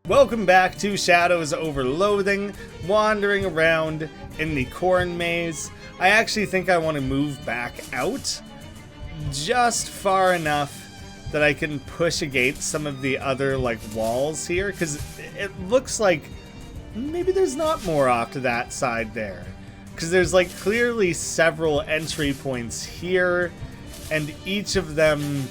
Welcome back to Shadows Over Loathing, wandering around in the corn maze. I actually think I want to move back out just far enough that I can push against some of the other walls here, because it looks like maybe there's not more off to that side there, because there's clearly several entry points here, and each of them...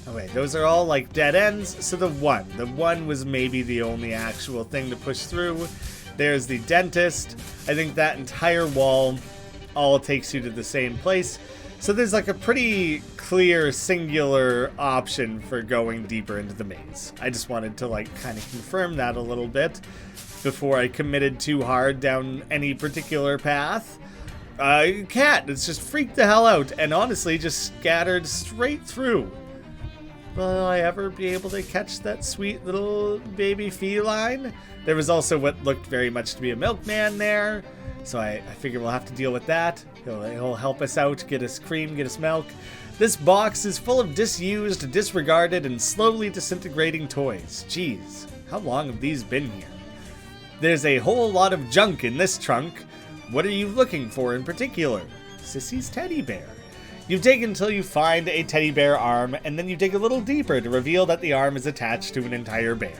Oh wait, those are all dead ends. So the one was maybe the only actual thing to push through. There's the dentist. I think that entire wall all takes you to the same place. So there's a pretty clear singular option for going deeper into the maze. I just wanted to kind of confirm that a little bit before I committed too hard down any particular path. Cat that's just freaked the hell out and honestly just scattered straight through. Will I ever be able to catch that sweet little baby feline? There was also what looked very much to be a milkman there, so I figure we'll have to deal with that. He'll help us out, get us cream, get us milk. This box is full of disused, disregarded, and slowly disintegrating toys. Jeez, how long have these been here? There's a whole lot of junk in this trunk. What are you looking for in particular? Sissy's teddy bear. You dig until you find a teddy bear arm, and then you dig a little deeper to reveal that the arm is attached to an entire bear.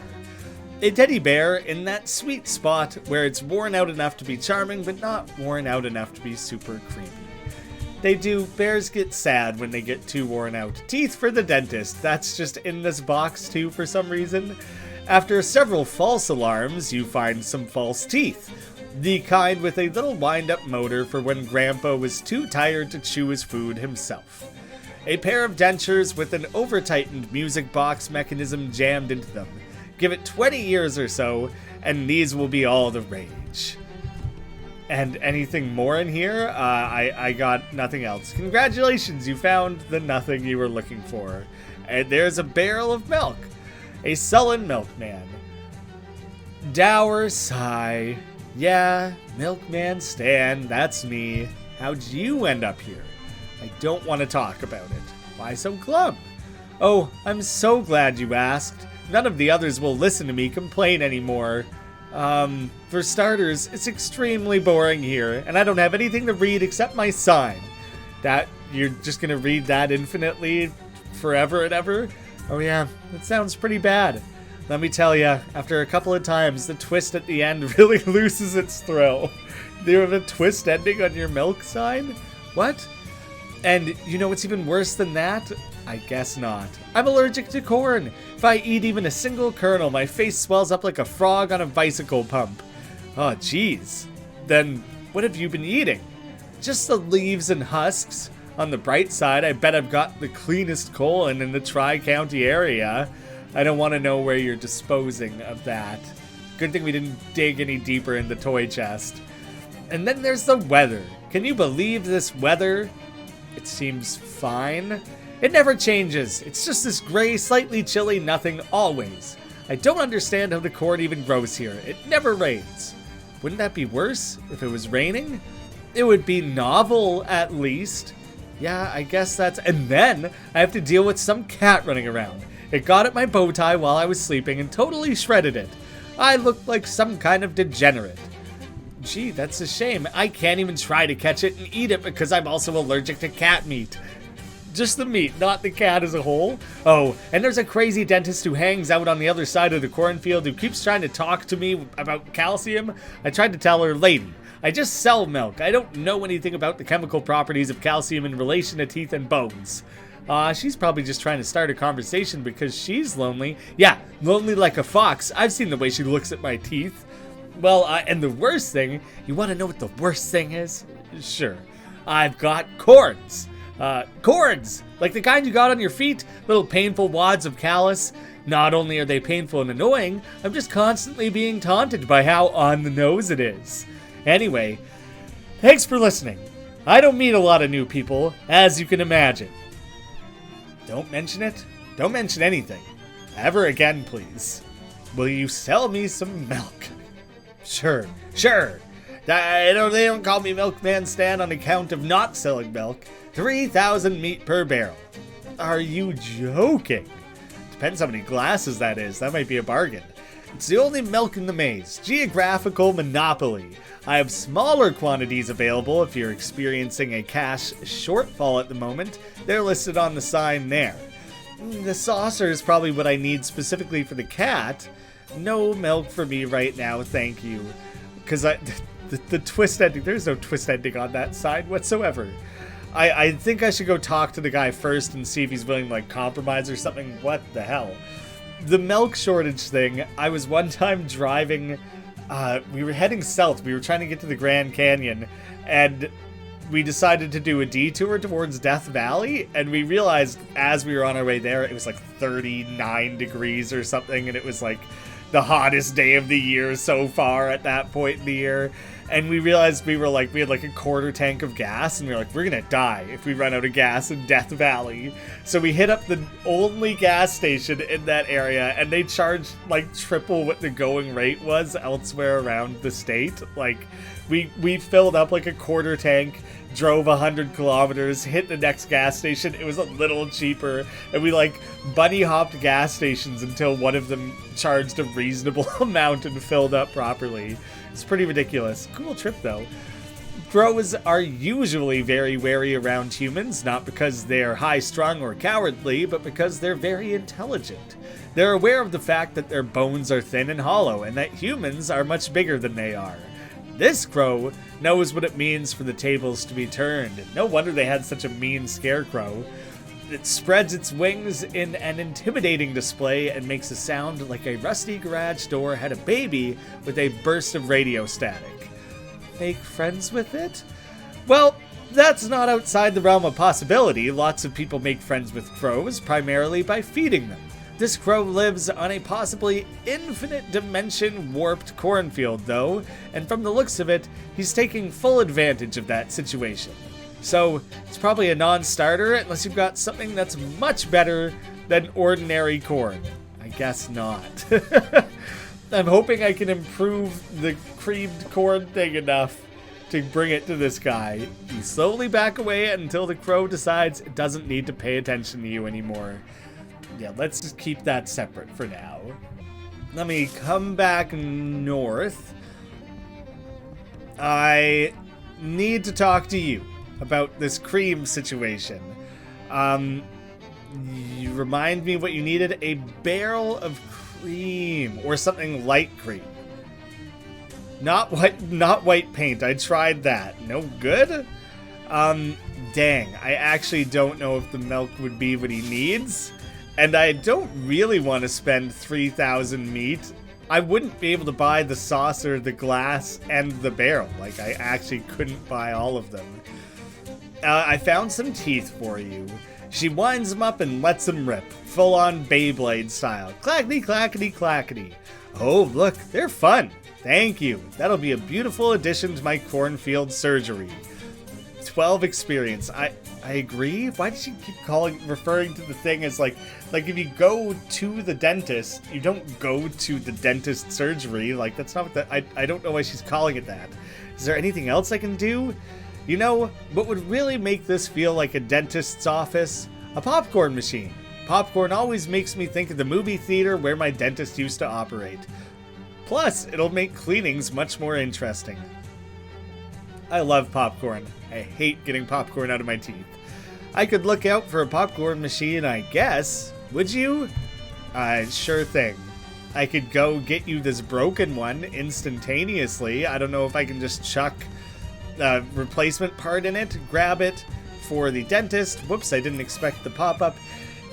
A teddy bear in that sweet spot where it's worn out enough to be charming, but not worn out enough to be super creepy. Bears get sad when they get too worn out. Teeth for the dentist, that's just in this box too for some reason. After several false alarms, you find some false teeth. The kind with a little wind-up motor for when Grandpa was too tired to chew his food himself. A pair of dentures with an over-tightened music box mechanism jammed into them. Give it 20 years or so, and these will be all the rage. And anything more in here? I got nothing else. Congratulations, you found the nothing you were looking for. And there's a barrel of milk. A sullen milkman. Dour sigh. Yeah, Milkman Stan, that's me. How'd you end up here? I don't want to talk about it. Why so glum? Oh, I'm so glad you asked. None of the others will listen to me complain anymore. For starters, it's extremely boring here, and I don't have anything to read except my sign. That, you're just gonna read that infinitely, forever and ever? Oh yeah, that sounds pretty bad. Let me tell you, after a couple of times, the twist at the end really loses its thrill. Do you have a twist ending on your milk sign? What? And you know what's even worse than that? I guess not. I'm allergic to corn. If I eat even a single kernel, my face swells up like a frog on a bicycle pump. Oh, jeez. Then what have you been eating? Just the leaves and husks. On the bright side, I bet I've got the cleanest colon in the Tri-County area. I don't want to know where you're disposing of that. Good thing we didn't dig any deeper in the toy chest. And then there's the weather. Can you believe this weather? It seems fine. It never changes. It's just this gray, slightly chilly nothing always. I don't understand how the corn even grows here. It never rains. Wouldn't that be worse if it was raining? It would be novel, at least. Yeah, I guess that's... And then I have to deal with some cat running around. It got at my bow tie while I was sleeping and totally shredded it. I looked like some kind of degenerate. Gee, that's a shame. I can't even try to catch it and eat it because I'm also allergic to cat meat. Just the meat, not the cat as a whole. Oh, and there's a crazy dentist who hangs out on the other side of the cornfield who keeps trying to talk to me about calcium. I tried to tell her, lady, I just sell milk. I don't know anything about the chemical properties of calcium in relation to teeth and bones. She's probably just trying to start a conversation because she's lonely. Yeah, lonely like a fox. I've seen the way she looks at my teeth. Well, and the worst thing, you want to know what the worst thing is? Sure. I've got cords. Cords! Like the kind you got on your feet, little painful wads of callus. Not only are they painful and annoying, I'm just constantly being taunted by how on the nose it is. Anyway, thanks for listening. I don't meet a lot of new people, as you can imagine. Don't mention it. Don't mention anything. Ever again, please. Will you sell me some milk? Sure. They don't call me Milkman Stan on account of not selling milk. 3,000 meat per barrel. Are you joking? Depends how many glasses that is. That might be a bargain. It's the only milk in the maze. Geographical monopoly. I have smaller quantities available if you're experiencing a cash shortfall at the moment. They're listed on the sign there. The saucer is probably what I need specifically for the cat. No milk for me right now, thank you. Because the twist ending, there's no twist ending on that side whatsoever. I think I should go talk to the guy first and see if he's willing to like compromise or something. What the hell? The milk shortage thing, I was one time driving, we were heading south, we were trying to get to the Grand Canyon, and we decided to do a detour towards Death Valley, and we realized as we were on our way there, it was like 39 degrees or something, and it was like the hottest day of the year so far at that point in the year. And we realized we had like a quarter tank of gas, and we were like, we're gonna die if we run out of gas in Death Valley. So we hit up the only gas station in that area, and they charged like triple what the going rate was elsewhere around the state. Like, we filled up like a quarter tank, drove 100 kilometers, hit the next gas station. It was a little cheaper, and we like bunny hopped gas stations until one of them charged a reasonable amount and filled up properly. It's pretty ridiculous. Cool trip though. Crows are usually very wary around humans, not because they're high-strung or cowardly, but because they're very intelligent. They're aware of the fact that their bones are thin and hollow, and that humans are much bigger than they are. This crow knows what it means for the tables to be turned. No wonder they had such a mean scarecrow. It spreads its wings in an intimidating display and makes a sound like a rusty garage door had a baby with a burst of radio static. Make friends with it? Well, that's not outside the realm of possibility. Lots of people make friends with crows, primarily by feeding them. This crow lives on a possibly infinite dimension warped cornfield, though, and from the looks of it, he's taking full advantage of that situation. So, it's probably a non-starter unless you've got something that's much better than ordinary corn. I guess not. I'm hoping I can improve the creamed corn thing enough to bring it to this guy. You slowly back away until the crow decides it doesn't need to pay attention to you anymore. Yeah, let's just keep that separate for now. Let me come back north. I need to talk to you about this cream situation. You remind me what you needed: a barrel of cream or something light cream. Not white paint. I tried that. No good? Dang. I actually don't know if the milk would be what he needs. And I don't really want to spend 3,000 meat. I wouldn't be able to buy the saucer, the glass, and the barrel. Like, I actually couldn't buy all of them. I found some teeth for you. She winds them up and lets them rip, full-on Beyblade style. Clackety, clackety, clackety. Oh, look, they're fun. Thank you. That'll be a beautiful addition to my cornfield surgery. 12 experience. I agree. Why did you keep referring to the thing as like if you go to the dentist, you don't go to the dentist surgery. Like, that's not what that. I don't know why she's calling it that. Is there anything else I can do? You know, what would really make this feel like a dentist's office? A popcorn machine. Popcorn always makes me think of the movie theater where my dentist used to operate. Plus, it'll make cleanings much more interesting. I love popcorn. I hate getting popcorn out of my teeth. I could look out for a popcorn machine, I guess. Would you? Sure thing. I could go get you this broken one instantaneously. I don't know if I can just chuck a replacement part in it, grab it for the dentist. Whoops, I didn't expect the pop-up.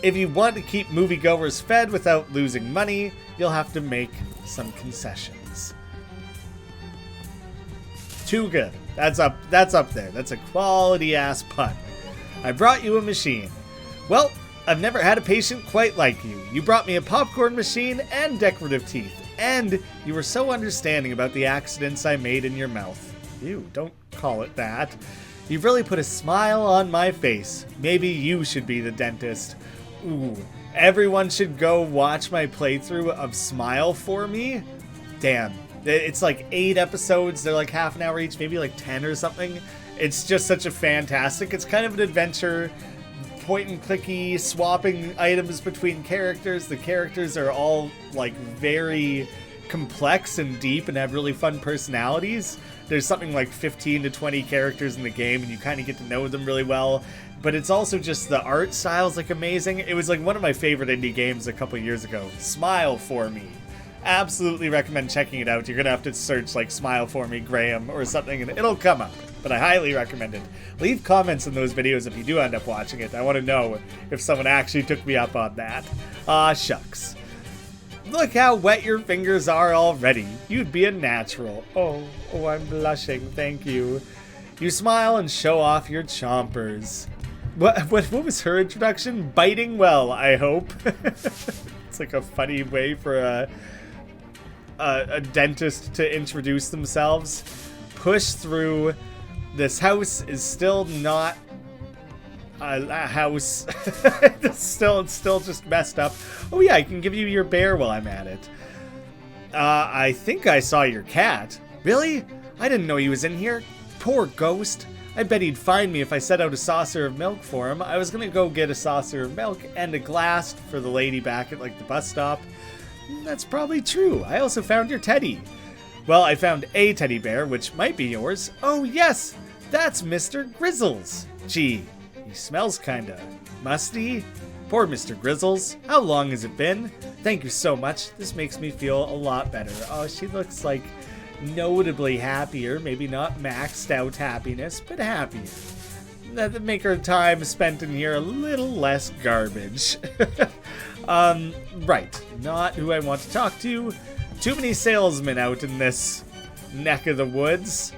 If you want to keep moviegoers fed without losing money, you'll have to make some concessions. Too good. That's up there. That's a quality-ass pun. I brought you a machine. Well, I've never had a patient quite like you. You brought me a popcorn machine and decorative teeth. And you were so understanding about the accidents I made in your mouth. Ew, don't call it that. You've really put a smile on my face. Maybe you should be the dentist. Ooh, everyone should go watch my playthrough of Smile for Me. Damn. It's like 8 episodes. They're like half an hour each, maybe like 10 or something. It's just such a fantastic. It's kind of an adventure, point and clicky, swapping items between characters. The characters are all like very complex and deep and have really fun personalities. There's something like 15 to 20 characters in the game, and you kind of get to know them really well. But it's also just the art style's like amazing. It was like one of my favorite indie games a couple years ago. Smile For Me. Absolutely recommend checking it out. You're gonna have to search like Smile For Me Graeme or something, and it'll come up. But I highly recommend it. Leave comments in those videos if you do end up watching it. I want to know if someone actually took me up on that. Aw, shucks. Look how wet your fingers are already. You'd be a natural. Oh, I'm blushing. Thank you. You smile and show off your chompers. What was her introduction? Biting well, I hope. It's like a funny way for a dentist to introduce themselves. Push through. This house is still not a house. it's still just messed up. Oh yeah, I can give you your bear while I'm at it. I think I saw your cat. Really? I didn't know he was in here. Poor ghost. I bet he'd find me if I set out a saucer of milk for him. I was gonna go get a saucer of milk and a glass for the lady back at like the bus stop. That's probably true. I also found your teddy. Well, I found a teddy bear, which might be yours. Oh yes, that's Mr. Grizzles. Gee, he smells kinda musty. Poor Mr. Grizzles. How long has it been? Thank you so much. This makes me feel a lot better. Oh, she looks like notably happier. Maybe not maxed out happiness, but happier. That'd make her time spent in here a little less garbage. Right. Not who I want to talk to. Too many salesmen out in this neck of the woods.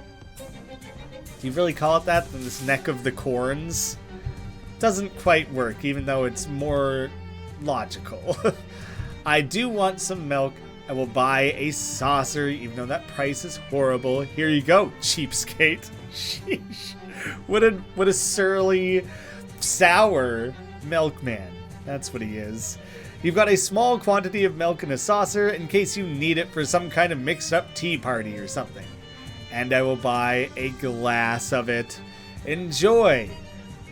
Do you really call it that? This neck of the corns? Doesn't quite work, even though it's more logical. I do want some milk. I will buy a saucer, even though that price is horrible. Here you go, cheapskate. Sheesh. What a surly, sour milkman. That's what he is. You've got a small quantity of milk in a saucer in case you need it for some kind of mixed-up tea party or something. And I will buy a glass of it. Enjoy.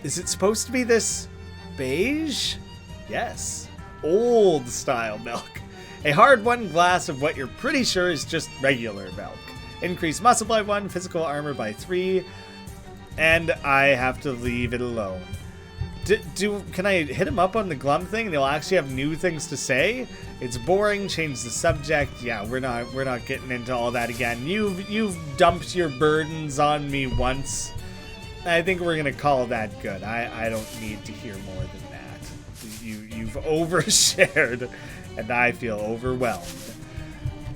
Is it supposed to be this beige? Yes. Old-style milk. A hard-won glass of what you're pretty sure is just regular milk. Increase muscle by 1, physical armor by 3, and I have to leave it alone. Can I hit him up on the glum thing? They'll actually have new things to say. It's boring. Change the subject. Yeah, we're not getting into all that again. You've dumped your burdens on me once. I think we're gonna call that good. I don't need to hear more than that. You've overshared, and I feel overwhelmed.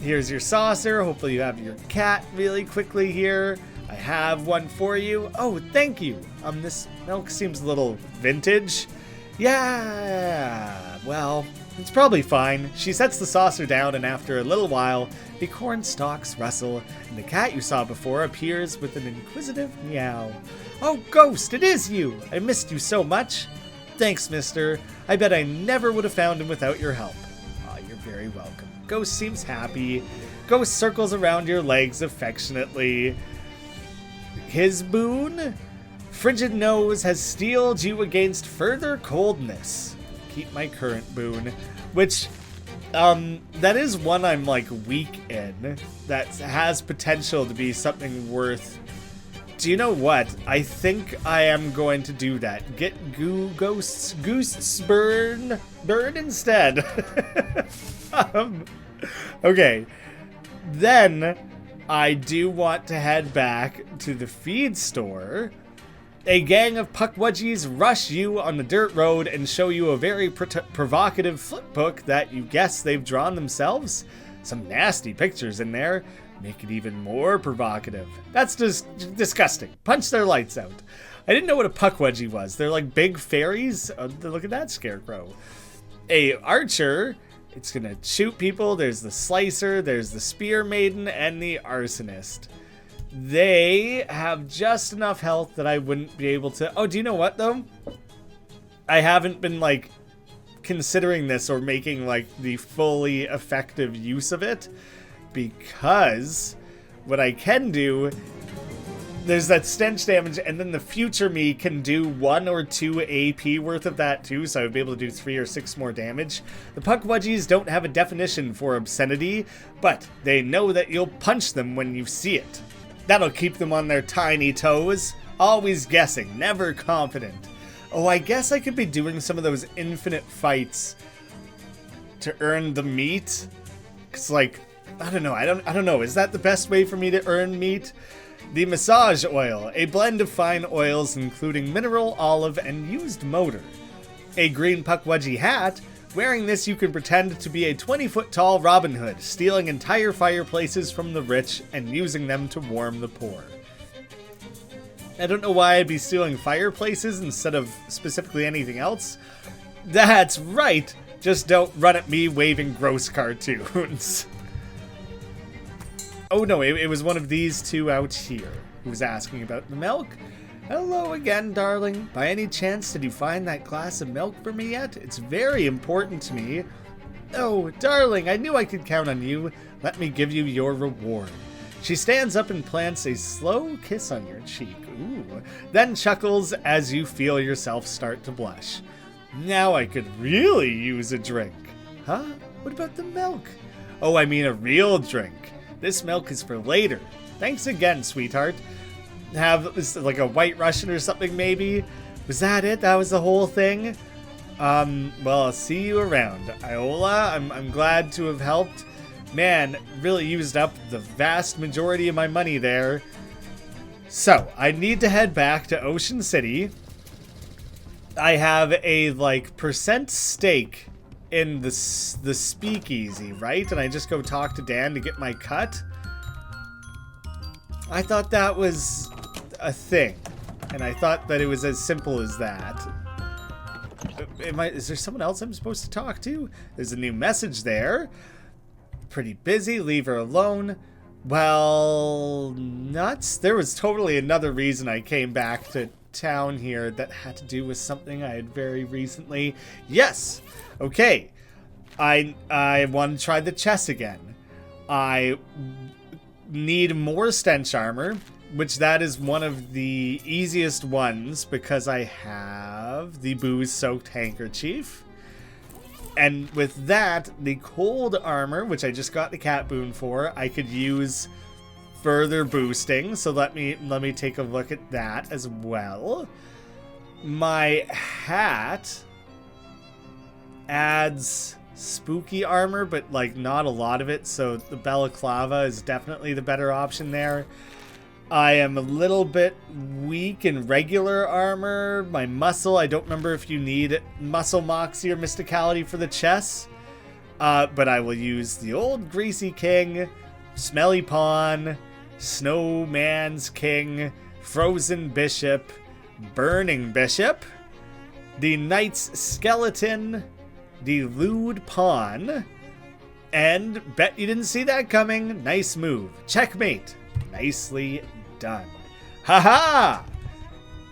Here's your saucer. Hopefully you have your cat really quickly here. I have one for you. Oh, thank you. This milk seems a little vintage. Yeah, well, it's probably fine. She sets the saucer down, and after a little while, the corn stalks rustle, and the cat you saw before appears with an inquisitive meow. Oh, Ghost, it is you. I missed you so much. Thanks, mister. I bet I never would have found him without your help. Aw, you're very welcome. Ghost seems happy. Ghost circles around your legs affectionately. His boon? Frigid nose has steeled you against further coldness. Keep my current boon. Which, that is one I'm, like, weak in. That has potential to be something worth... Do you know what? I think I am going to do that. Get Ghosts burn instead. Okay. Then... I do want to head back to the feed store. A gang of puck Wedgies rush you on the dirt road and show you a very provocative flip book that you guess they've drawn themselves. Some nasty pictures in there. Make it even more provocative. That's just disgusting. Punch their lights out. I didn't know what a puck Wedgie was. They're like big fairies. Oh, look at that scarecrow. A archer... It's gonna shoot people. There's the slicer, there's the spear maiden, and the arsonist. They have just enough health that I wouldn't be able to... Oh, do you know what, though? I haven't been, like, considering this or making, like, the fully effective use of it. Because what I can do there's that stench damage, and then the future me can do 1 or 2 AP worth of that too, so I would be able to do 3 or 6 more damage. The puck wedgies don't have a definition for obscenity, but they know that you'll punch them when you see it. That'll keep them on their tiny toes, always guessing, never confident. Oh, I guess I could be doing some of those infinite fights to earn the meat. 'Cause, like, I don't know. Is that the best way for me to earn meat? The massage oil, a blend of fine oils including mineral, olive, and used motor. A green puck wedgie hat. Wearing this, you can pretend to be a 20-foot-tall Robin Hood, stealing entire fireplaces from the rich and using them to warm the poor. I don't know why I'd be stealing fireplaces instead of specifically anything else. That's right, just don't run at me waving gross cartoons. Oh no, it was one of these two out here who was asking about the milk. Hello again, darling. By any chance, did you find that glass of milk for me yet? It's very important to me. Oh, darling, I knew I could count on you. Let me give you your reward. She stands up and plants a slow kiss on your cheek. Ooh. Then chuckles as you feel yourself start to blush. Now I could really use a drink. Huh? What about the milk? Oh, I mean a real drink. This milk is for later. Thanks again, sweetheart. Have like a White Russian or something, maybe? Was that it? That was the whole thing? Well, I'll see you around. Iola, I'm glad to have helped. Man, really used up the vast majority of my money there. So, I need to head back to Ocean City. I have a, like, percent stake in the speakeasy, right? And I just go talk to Dan to get my cut? I thought that was a thing. And I thought that it was as simple as that. Is there someone else I'm supposed to talk to? There's a new message there. Pretty busy, leave her alone. Well, nuts. There was totally another reason I came back to town here that had to do with something I had very recently. Yes! Okay. I want to try the chess again. I need more stench armor, which that is one of the easiest ones because I have the booze-soaked handkerchief. And with that, the cold armor, which I just got the cat boon for, I could use further boosting. So let me take a look at that as well. My hat adds spooky armor, but like not a lot of it. So the balaclava is definitely the better option there. I am a little bit weak in regular armor. My muscle, I don't remember if you need muscle moxie or mysticality for the chess. But I will use the old greasy king, smelly pawn, snowman's king, frozen bishop, burning bishop, the knight's skeleton, the lewd pawn, and bet you didn't see that coming. Nice move. Checkmate. Nicely done. Haha!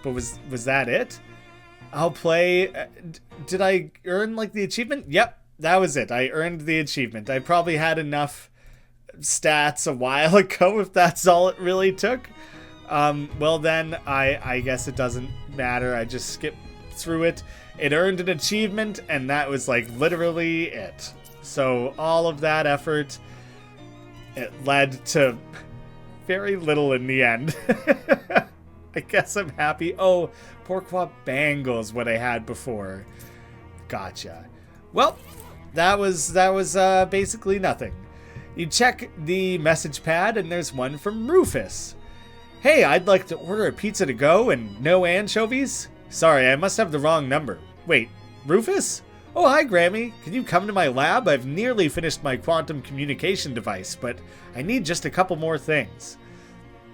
But was that it? I'll play. Did I earn like the achievement? Yep, that was it. I earned the achievement. I probably had enough stats a while ago if that's all it really took. Well then, I guess it doesn't matter. I just skipped through it. It earned an achievement, and that was like literally it. So all of that effort, it led to very little in the end. I guess I'm happy. Oh, Pourquoi Bangles, what I had before. Gotcha. Well, that was basically nothing. You check the message pad, and there's one from Rufus. Hey, I'd like to order a pizza to go and no anchovies. Sorry, I must have the wrong number. Wait, Rufus? Oh, hi, Grammy. Can you come to my lab? I've nearly finished my quantum communication device, but I need just a couple more things.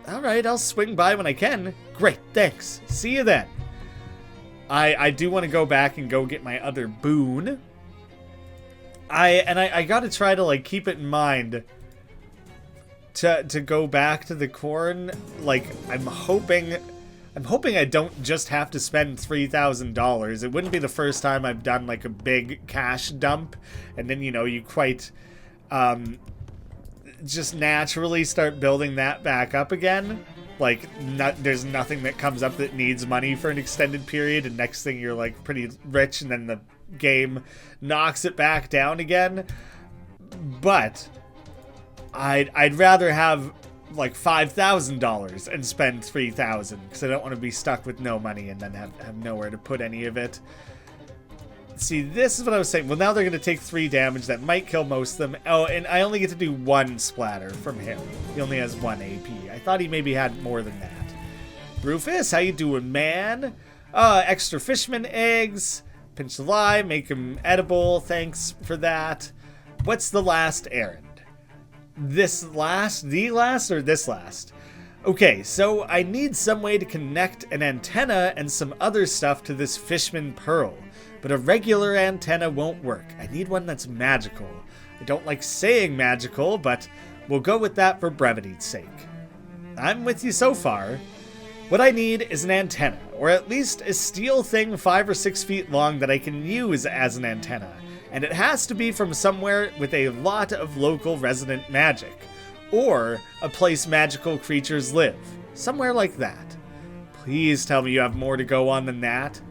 All right, I'll swing by when I can. Great, thanks. See you then. I do want to go back and go get my other boon. I gotta try to like keep it in mind to go back to the corn. Like I'm hoping I don't just have to spend $3,000. It wouldn't be the first time I've done like a big cash dump, and then you quite just naturally start building that back up again. like, there's nothing that comes up that needs money for an extended period, and next thing you're like pretty rich, and then the game knocks it back down again. But I'd rather have like $5,000 and spend $3,000, because I don't want to be stuck with no money and then have nowhere to put any of it. See, this is what I was saying. Well, now they're going to take 3 damage. That might kill most of them. Oh, and I only get to do 1 splatter from him. He only has 1 AP. I thought he maybe had more than that. Rufus, how you doing, man? Extra fishman eggs. Pinch the lime, make them edible. Thanks for that. What's the last errand? This last? The last? Or this last? Okay, so I need some way to connect an antenna and some other stuff to this fishman pearl. But a regular antenna won't work. I need one that's magical. I don't like saying magical, but we'll go with that for brevity's sake. I'm with you so far. What I need is an antenna, or at least a steel thing 5 or 6 feet long that I can use as an antenna. And it has to be from somewhere with a lot of local resident magic. Or a place magical creatures live. Somewhere like that. Please tell me you have more to go on than that.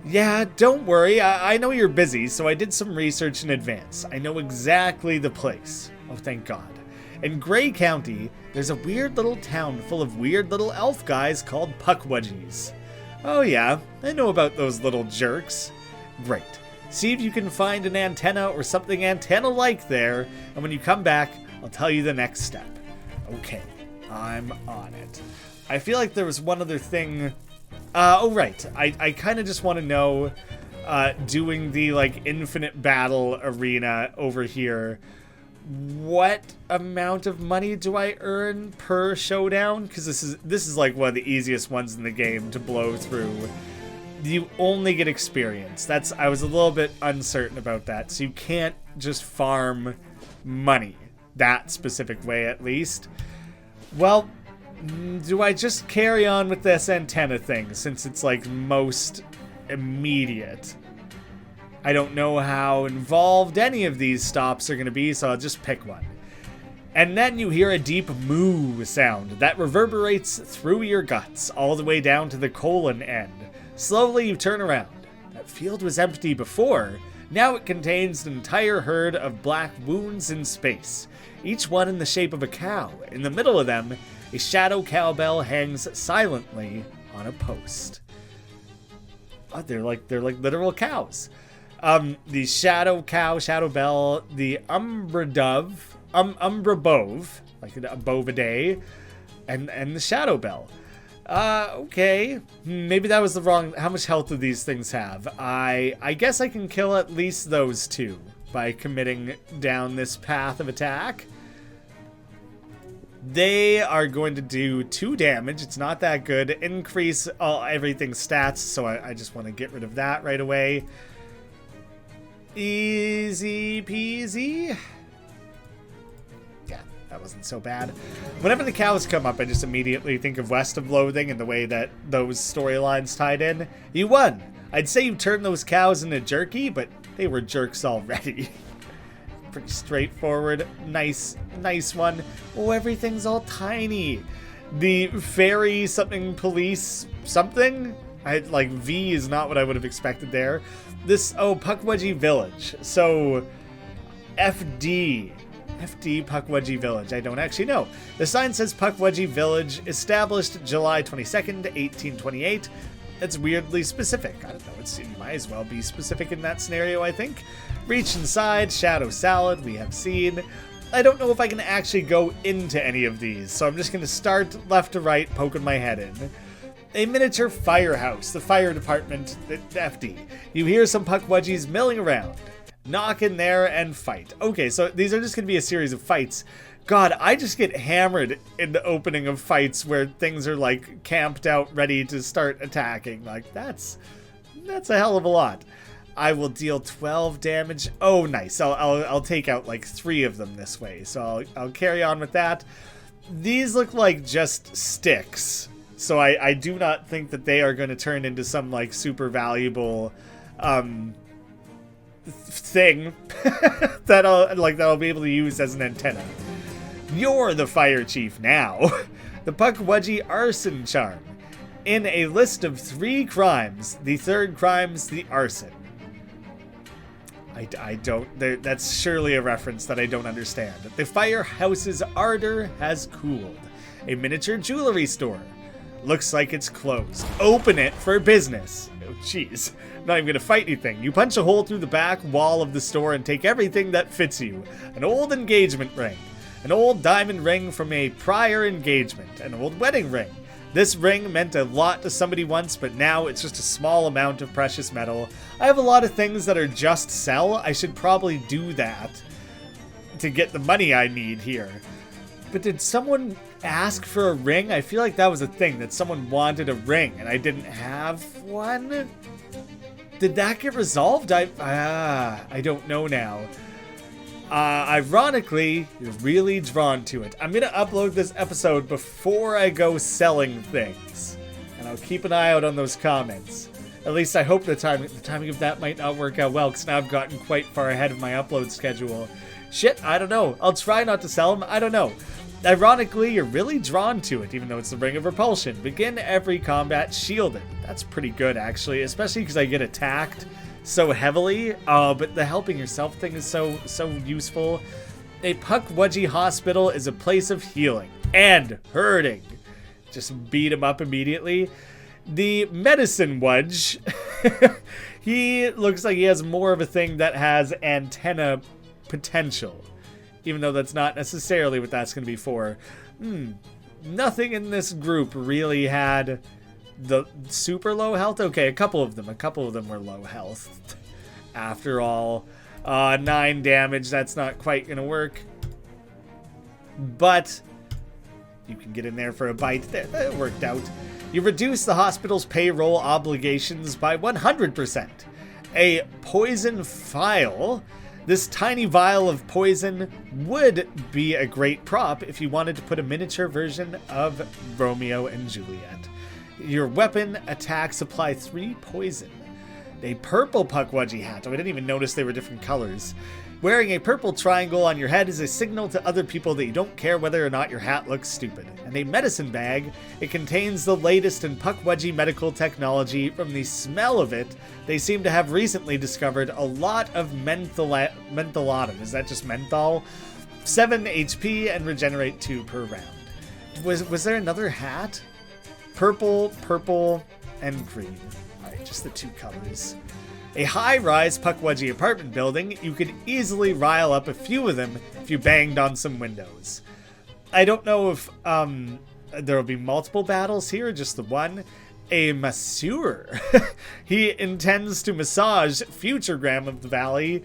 Yeah, don't worry. I know you're busy, so I did some research in advance. I know exactly the place. Oh, thank God. In Grey County, there's a weird little town full of weird little elf guys called Wedgies. Oh yeah, I know about those little jerks. Great. See if you can find an antenna or something antenna-like there, and when you come back, I'll tell you the next step. Okay, I'm on it. I feel like there was one other thing. Oh, right. I kind of just want to know, doing the, like, infinite battle arena over here, what amount of money do I earn per showdown? Because this is like one of the easiest ones in the game to blow through. You only get experience. I was a little bit uncertain about that. So you can't just farm money that specific way, at least. Well, do I just carry on with this antenna thing since it's like most immediate? I don't know how involved any of these stops are going to be, so I'll just pick one. And then you hear a deep moo sound that reverberates through your guts all the way down to the colon end. Slowly you turn around. That field was empty before. Now it contains an entire herd of black wounds in space, each one in the shape of a cow. In the middle of them, a shadow cowbell hangs silently on a post. Oh, they're like literal cows. The shadow cow, shadow bell, the umbra dove, umbra bove, like a bovidae, and the shadow bell. Okay. Maybe that was the wrong. How much health do these things have? I guess I can kill at least those 2 by committing down this path of attack. They are going to do 2 damage. It's not that good. Increase everything's stats, so I just want to get rid of that right away. Easy peasy. Yeah, that wasn't so bad. Whenever the cows come up, I just immediately think of West of Loathing and the way that those storylines tied in. You won. I'd say you turned those cows into jerky, but they were jerks already. Pretty straightforward. Nice one. Oh, everything's all tiny. The fairy something police something? Like V is not what I would have expected there. This, Wedgie Village. So, FD Wedgie Village. I don't actually know. The sign says Wedgie Village, established July 22nd, 1828. That's weirdly specific. I don't know. It might as well be specific in that scenario, I think. Reach inside, shadow salad, we have seen. I don't know if I can actually go into any of these, so I'm just going to start left to right, poking my head in. A miniature firehouse, the fire department, the FD. You hear some Wedgies milling around. Knock in there and fight. Okay, so these are just going to be a series of fights. God, I just get hammered in the opening of fights where things are like camped out ready to start attacking. Like, that's a hell of a lot. I will deal 12 damage. Oh, nice. I'll take out like 3 of them this way. So I'll carry on with that. These look like just sticks. So I do not think that they are going to turn into some like super valuable thing that I'll be able to use as an antenna. You're the fire chief now. the Wedgie arson charm. In a list of 3 crimes, the third crime's the arson. I don't... That's surely a reference that I don't understand. The Firehouse's ardor has cooled. A miniature jewelry store. Looks like it's closed. Open it for business. Oh, jeez. Not even gonna fight anything. You punch a hole through the back wall of the store and take everything that fits you. An old engagement ring. An old diamond ring from a prior engagement. An old wedding ring. This ring meant a lot to somebody once, but now it's just a small amount of precious metal. I have a lot of things that are just sell. I should probably do that to get the money I need here. But did someone ask for a ring? I feel like that was a thing, that someone wanted a ring and I didn't have one. Did that get resolved? I don't know now. Ironically, you're really drawn to it. I'm gonna upload this episode before I go selling things, and I'll keep an eye out on those comments. At least I hope the timing of that might not work out well, because now I've gotten quite far ahead of my upload schedule. Shit, I don't know. I'll try not to sell them. I don't know. Ironically, you're really drawn to it, even though it's the Ring of Repulsion. Begin every combat shielded. That's pretty good, actually, especially because I get attacked so heavily. Oh, but the helping yourself thing is so useful. A Wedgie hospital is a place of healing and hurting. Just beat him up immediately. The medicine Wedge, he looks like he has more of a thing that has antenna potential, even though that's not necessarily what that's going to be for. Nothing in this group really had the super low health. Okay, a couple of them were low health. After all, 9 damage, that's not quite gonna work. But you can get in there for a bite. That worked out. You reduce the hospital's payroll obligations by 100%. A poison vial. This tiny vial of poison would be a great prop if you wanted to put a miniature version of Romeo and Juliet. Your weapon attacks apply 3 poison. A purple Wedgie hat. Oh, I didn't even notice they were different colors. Wearing a purple triangle on your head is a signal to other people that you don't care whether or not your hat looks stupid. And a medicine bag. It contains the latest in Wedgie medical technology. From the smell of it, they seem to have recently discovered a lot of mentholatum. Is that just menthol? 7 HP and regenerate 2 per round. Was there another hat? Purple, and green. Alright, just the 2 colors. A high-rise Wedgie apartment building. You could easily rile up a few of them if you banged on some windows. I don't know if there will be multiple battles here, just the one. A masseur. He intends to massage future Graeme of the Valley,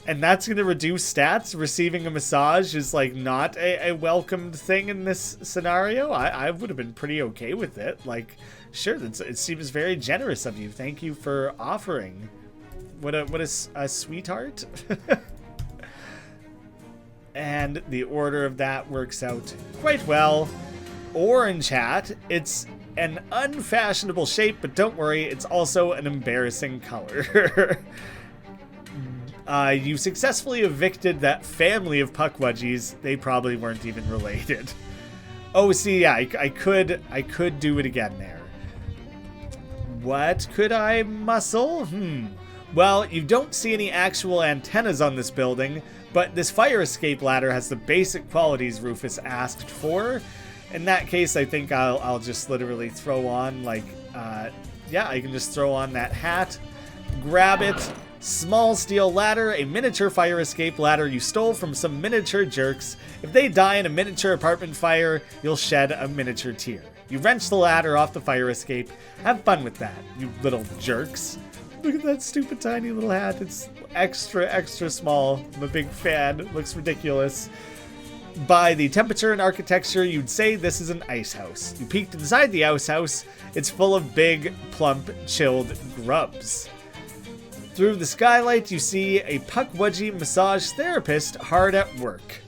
and that's going to reduce stats. Receiving a massage is like not a welcomed thing in this scenario. I would have been pretty okay with it. Like, sure, it seems very generous of you. Thank you for offering. What a sweetheart. And the order of that works out quite well. Orange hat. It's an unfashionable shape, but don't worry, it's also an embarrassing color. You successfully evicted that family of Wedgies. They probably weren't even related. Oh, see, yeah, I could do it again there. What could I muscle? Well, you don't see any actual antennas on this building, but this fire escape ladder has the basic qualities Rufus asked for. In that case, I think I'll just literally throw on, like, yeah, I can just throw on that hat, grab it. Small steel ladder, a miniature fire escape ladder you stole from some miniature jerks. If they die in a miniature apartment fire, you'll shed a miniature tear. You wrench the ladder off the fire escape. Have fun with that, you little jerks. Look at that stupid tiny little hat. It's extra small. I'm a big fan. It looks ridiculous. By the temperature and architecture, you'd say this is an ice house. You peeked inside the ice house. It's full of big, plump, chilled grubs. Through the skylight, you see a Wedgie massage therapist hard at work.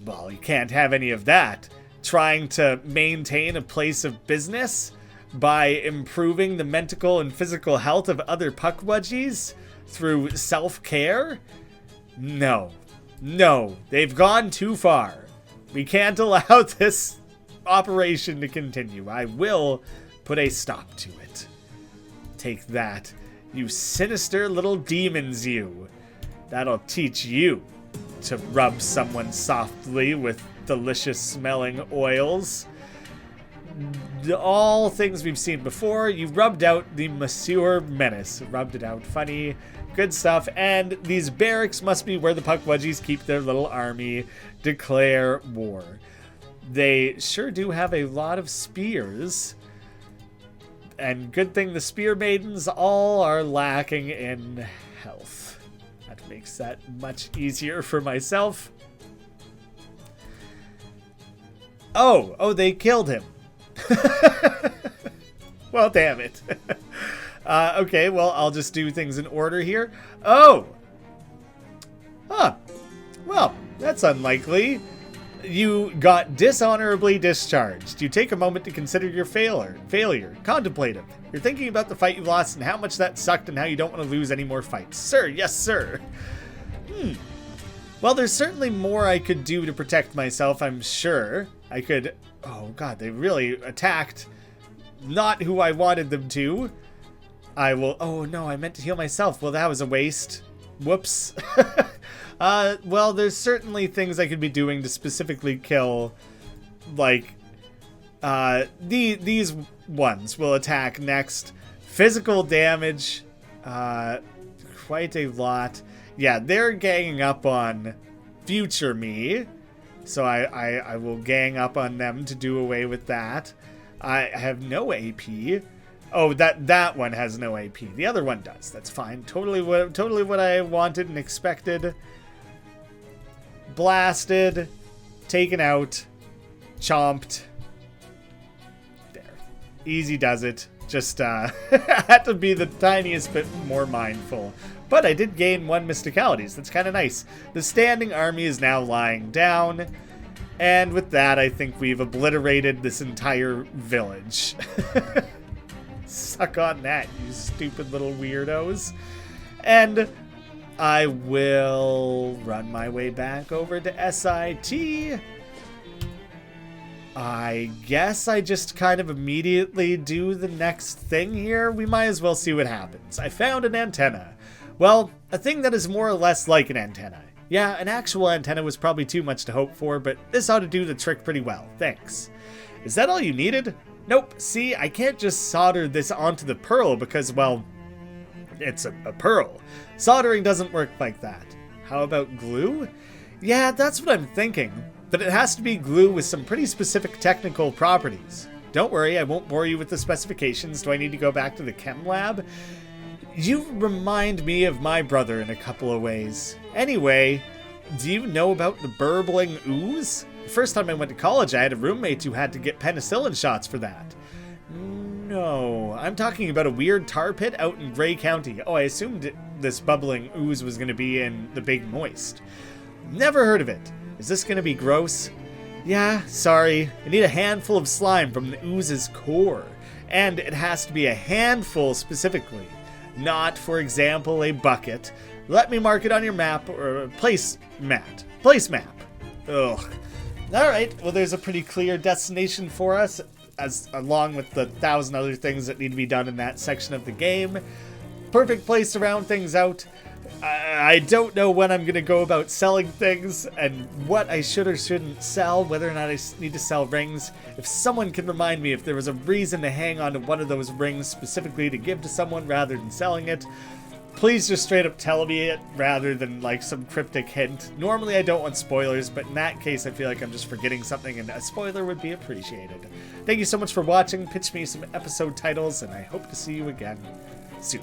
Well, you can't have any of that. Trying to maintain a place of business by improving the mental and physical health of other Wedgies through self-care? No, they've gone too far. We can't allow this operation to continue. I will put a stop to it. Take that, you sinister little demons, you. That'll teach you to rub someone softly with delicious smelling oils. All things we've seen before. You rubbed out the Monsieur Menace. Rubbed it out. Funny. Good stuff. And these barracks must be where the Puck Wedgies keep their little army. Declare war. They sure do have a lot of spears. And good thing the spear maidens all are lacking in health. That makes that much easier for myself. Oh, they killed him. Well, damn it. Okay, well, I'll just do things in order here. Oh! Huh. Well, that's unlikely. You got dishonorably discharged. You take a moment to consider your failure. Contemplative. You're thinking about the fight you lost and how much that sucked and how you don't want to lose any more fights. Sir, yes, sir. Well, there's certainly more I could do to protect myself, I'm sure. I could... Oh, God, they really attacked not who I wanted them to. I will... Oh, no, I meant to heal myself. Well, that was a waste. Whoops. Well, there's certainly things I could be doing to specifically kill, like, these ones will attack next. Physical damage, quite a lot. Yeah, they're ganging up on future me. So I will gang up on them to do away with that. I have no AP. Oh, that one has no AP. The other one does. That's fine. Totally what I wanted and expected. Blasted. Taken out. Chomped. There. Easy does it. Just had to be the tiniest bit more mindful. But I did gain 1 mysticalities. That's kind of nice. The standing army is now lying down. And with that, I think we've obliterated this entire village. Suck on that, you stupid little weirdos. And I will run my way back over to SIT. I guess I just kind of immediately do the next thing here. We might as well see what happens. I found an antenna. Well, a thing that is more or less like an antenna. Yeah, an actual antenna was probably too much to hope for, but this ought to do the trick pretty well. Thanks. Is that all you needed? Nope. See, I can't just solder this onto the pearl because, well, it's a pearl. Soldering doesn't work like that. How about glue? Yeah, that's what I'm thinking. But it has to be glue with some pretty specific technical properties. Don't worry, I won't bore you with the specifications. Do I need to go back to the chem lab? You remind me of my brother in a couple of ways. Anyway, do you know about the burbling ooze? The first time I went to college, I had a roommate who had to get penicillin shots for that. No, I'm talking about a weird tar pit out in Gray County. Oh, I assumed this bubbling ooze was going to be in the Big Moist. Never heard of it. Is this going to be gross? Yeah, sorry. I need a handful of slime from the ooze's core. And it has to be a handful specifically. Not, for example, a bucket. Let me mark it on your map, or a place map. Ugh. Alright, well there's a pretty clear destination for us, along with the 1,000 other things that need to be done in that section of the game. Perfect place to round things out. I don't know when I'm going to go about selling things, and what I should or shouldn't sell, whether or not I need to sell rings. If someone can remind me if there was a reason to hang on to one of those rings specifically to give to someone rather than selling it, please just straight up tell me it rather than like some cryptic hint. Normally I don't want spoilers, but in that case I feel like I'm just forgetting something and a spoiler would be appreciated. Thank you so much for watching. Pitch me some episode titles and I hope to see you again soon.